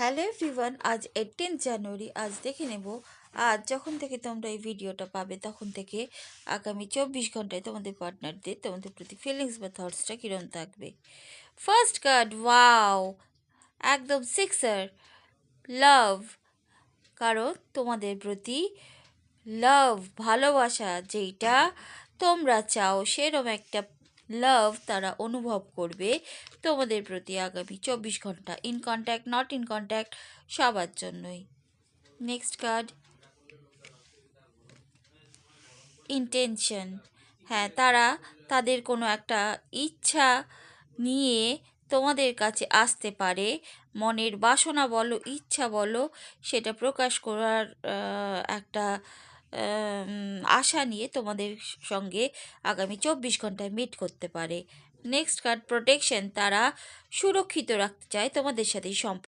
Hello everyone, আজ 18 জানুয়ারি। আজ দেখে নেব আজ যখন থেকে তোমরা এই ভিডিওটা পাবে তখন থেকে আগামী 24 ঘন্টায় তোমাদের পার্টনারদের তোমাদের প্রতি ফিলিংস বা থটসটা কীরকম থাকবে। ফার্স্ট কার্ড, ওয়াও, একদম সিক্সার, লাভ। কারণ তোমাদের প্রতি লাভ, ভালোবাসা যেইটা তোমরা চাও সেরকম একটা লাভ তারা অনুভব করবে তোমাদের প্রতি আগামী 24 ঘন্টা। In contact, not in contact, সবার জন্যই। Next card, intention. হ্যাঁ, তারা তাদের কোনো একটা ইচ্ছা নিয়ে তোমাদের কাছে আসতে পারে। মনের বাসনা বলো, ইচ্ছা বলো, সেটা প্রকাশ করার একটা আশা নিয়ে তোমাদের সঙ্গে আগামী 24 ঘন্টায় মিট করতে পারে। Next card, protection. তারা সুরক্ষিত রাখতে চায় তোমাদের সাথে সম্পর্ক।